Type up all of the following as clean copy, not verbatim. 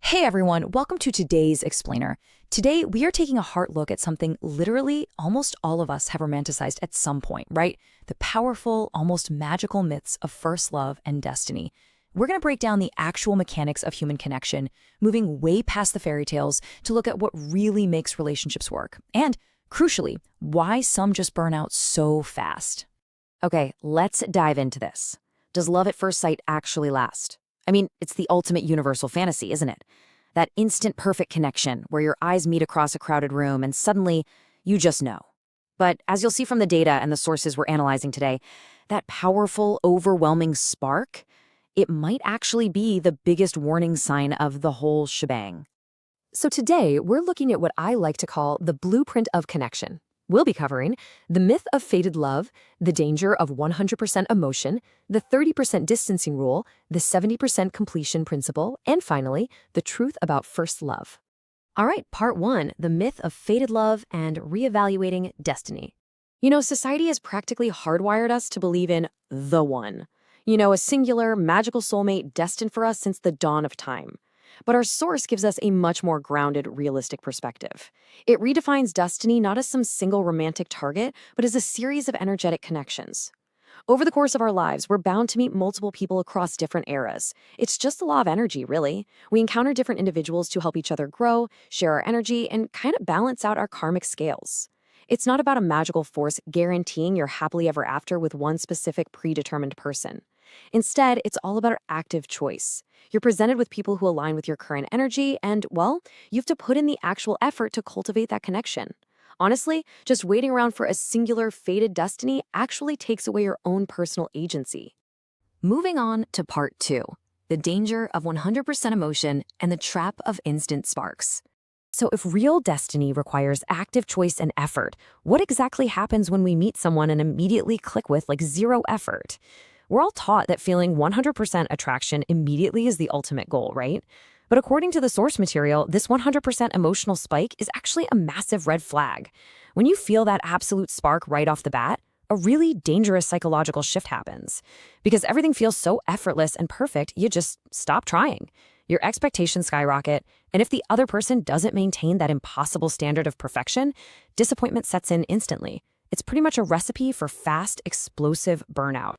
Hey everyone, welcome to today's Explainer. Today, we are taking a hard look at something literally almost all of us have romanticized at some point, right? The powerful, almost magical myths of first love and destiny. We're going to break down the actual mechanics of human connection, moving way past the fairy tales to look at what really makes relationships work. And, crucially, why some just burn out so fast. Okay, let's dive into this. Does love at first sight actually last? I mean, it's the ultimate universal fantasy, isn't it? That instant perfect connection where your eyes meet across a crowded room and suddenly you just know. But as you'll see from the data and the sources we're analyzing today, that powerful, overwhelming spark, it might actually be the biggest warning sign of the whole shebang. So today, we're looking at what I like to call the blueprint of connection. We'll be covering the myth of fated love, the danger of 100% emotion, the 30% distancing rule, the 70% completion principle, and finally, the truth about first love. All right, part 1, the myth of fated love and reevaluating destiny. You know, society has practically hardwired us to believe in the one. You know, a singular, magical soulmate destined for us since the dawn of time. But our source gives us a much more grounded, realistic perspective. It redefines destiny not as some single romantic target, but as a series of energetic connections. Over the course of our lives, we're bound to meet multiple people across different eras. It's just the law of energy, really. We encounter different individuals to help each other grow, share our energy, and kind of balance out our karmic scales. It's not about a magical force guaranteeing you're happily ever after with one specific predetermined person. Instead, it's all about active choice. You're presented with people who align with your current energy, and, well, you have to put in the actual effort to cultivate that connection. Honestly, just waiting around for a singular fated destiny actually takes away your own personal agency. Moving on to part 2, the danger of 100% emotion and the trap of instant sparks. So if real destiny requires active choice and effort, what exactly happens when we meet someone and immediately click with zero effort? We're all taught that feeling 100% attraction immediately is the ultimate goal, right? But according to the source material, this 100% emotional spike is actually a massive red flag. When you feel that absolute spark right off the bat, a really dangerous psychological shift happens. Because everything feels so effortless and perfect, you just stop trying. Your expectations skyrocket, and if the other person doesn't maintain that impossible standard of perfection, disappointment sets in instantly. It's pretty much a recipe for fast, explosive burnout.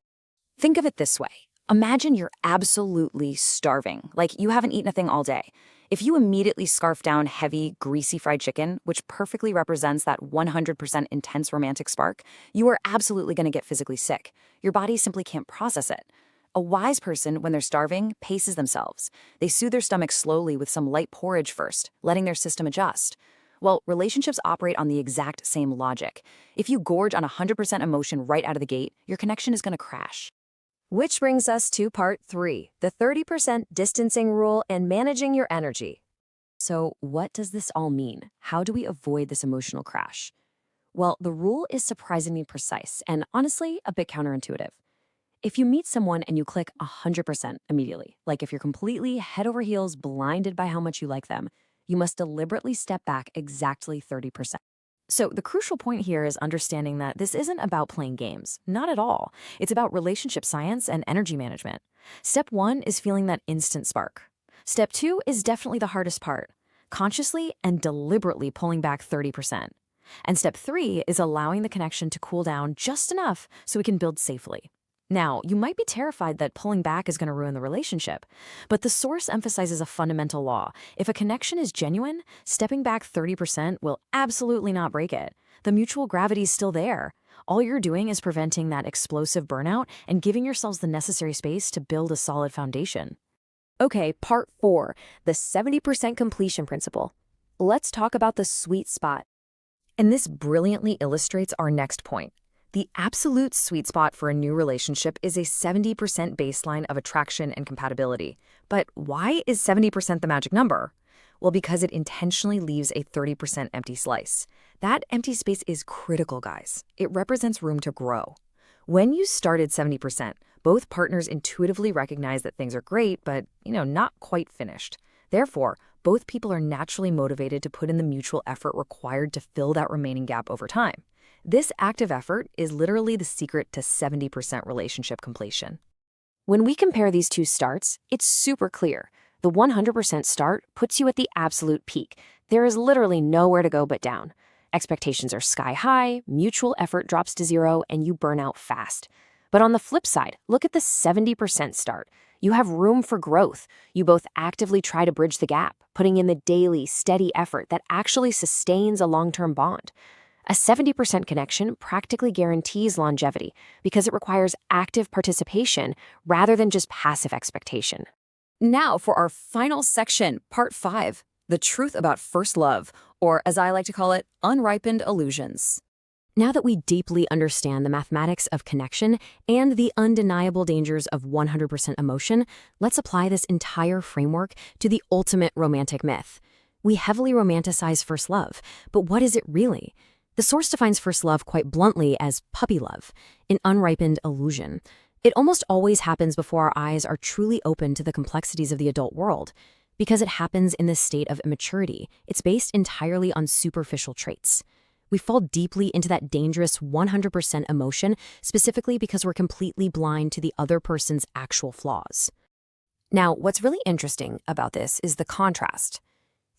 Think of it this way. Imagine you're absolutely starving, like you haven't eaten a thing all day. If you immediately scarf down heavy, greasy fried chicken, which perfectly represents that 100% intense romantic spark, you are absolutely going to get physically sick. Your body simply can't process it. A wise person, when they're starving, paces themselves. They soothe their stomach slowly with some light porridge first, letting their system adjust. Well, relationships operate on the exact same logic. If you gorge on 100% emotion right out of the gate, your connection is going to crash. Which brings us to part 3, the 30% distancing rule and managing your energy. So what does this all mean? How do we avoid this emotional crash? Well, the rule is surprisingly precise and honestly a bit counterintuitive. If you meet someone and you click 100% immediately, like if you're completely head over heels blinded by how much you like them, you must deliberately step back exactly 30%. So the crucial point here is understanding that this isn't about playing games. Not at all. It's about relationship science and energy management. Step 1 is feeling that instant spark. Step 2 is definitely the hardest part, consciously and deliberately pulling back 30%. And step 3 is allowing the connection to cool down just enough so we can build safely. Now, you might be terrified that pulling back is going to ruin the relationship, but the source emphasizes a fundamental law. If a connection is genuine, stepping back 30% will absolutely not break it. The mutual gravity is still there. All you're doing is preventing that explosive burnout and giving yourselves the necessary space to build a solid foundation. Okay, part 4, the 70% completion principle. Let's talk about the sweet spot. And this brilliantly illustrates our next point. The absolute sweet spot for a new relationship is a 70% baseline of attraction and compatibility. But why is 70% the magic number? Well, because it intentionally leaves a 30% empty slice. That empty space is critical, guys. It represents room to grow. When you start at 70%, both partners intuitively recognize that things are great, but, not quite finished. Therefore, both people are naturally motivated to put in the mutual effort required to fill that remaining gap over time. This active effort is literally the secret to 70% relationship completion. When we compare these two starts, it's super clear. The 100% start puts you at the absolute peak. There is literally nowhere to go but down. Expectations are sky high, mutual effort drops to zero, and you burn out fast. But on the flip side, look at the 70% start. You have room for growth. You both actively try to bridge the gap, putting in the daily, steady effort that actually sustains a long-term bond. A 70% connection practically guarantees longevity because it requires active participation rather than just passive expectation. Now for our final section, part 5, the truth about first love, or as I like to call it, unripened illusions. Now that we deeply understand the mathematics of connection and the undeniable dangers of 100% emotion, let's apply this entire framework to the ultimate romantic myth. We heavily romanticize first love, but what is it really? The source defines first love quite bluntly as puppy love, an unripened illusion. It almost always happens before our eyes are truly open to the complexities of the adult world. Because it happens in this state of immaturity, it's based entirely on superficial traits. We fall deeply into that dangerous 100% emotion, specifically because we're completely blind to the other person's actual flaws. Now, what's really interesting about this is the contrast.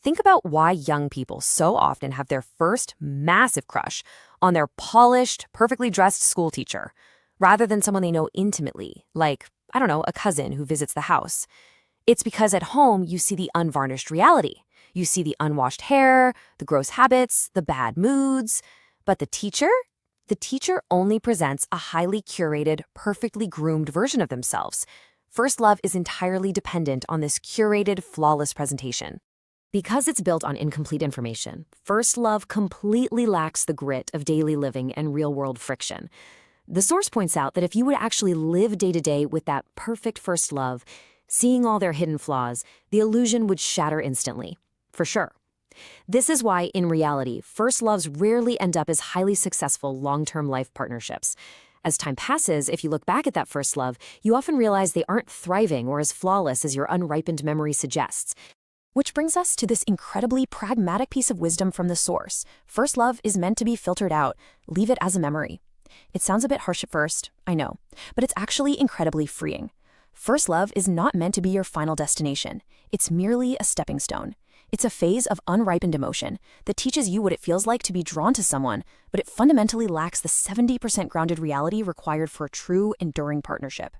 Think about why young people so often have their first massive crush on their polished, perfectly dressed school teacher, rather than someone they know intimately, like, I don't know, a cousin who visits the house. It's because at home you see the unvarnished reality. You see the unwashed hair, the gross habits, the bad moods. But the teacher? The teacher only presents a highly curated, perfectly groomed version of themselves. First love is entirely dependent on this curated, flawless presentation. Because it's built on incomplete information, first love completely lacks the grit of daily living and real-world friction. The source points out that if you would actually live day-to-day with that perfect first love, seeing all their hidden flaws, the illusion would shatter instantly. For sure. This is why, in reality, first loves rarely end up as highly successful long-term life partnerships. As time passes, if you look back at that first love, you often realize they aren't thriving or as flawless as your unripened memory suggests. Which brings us to this incredibly pragmatic piece of wisdom from the source. First love is meant to be filtered out. Leave it as a memory. It sounds a bit harsh at first, I know, but it's actually incredibly freeing. First love is not meant to be your final destination. It's merely a stepping stone. It's a phase of unripened emotion that teaches you what it feels like to be drawn to someone, but it fundamentally lacks the 70% grounded reality required for a true, enduring partnership.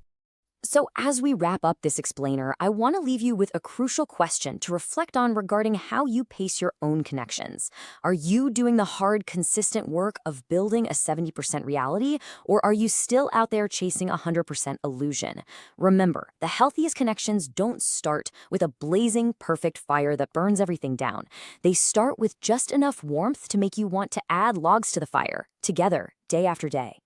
So as we wrap up this explainer, I want to leave you with a crucial question to reflect on regarding how you pace your own connections. Are you doing the hard, consistent work of building a 70% reality, or are you still out there chasing a 100% illusion? Remember, the healthiest connections don't start with a blazing, perfect fire that burns everything down. They start with just enough warmth to make you want to add logs to the fire, together, day after day.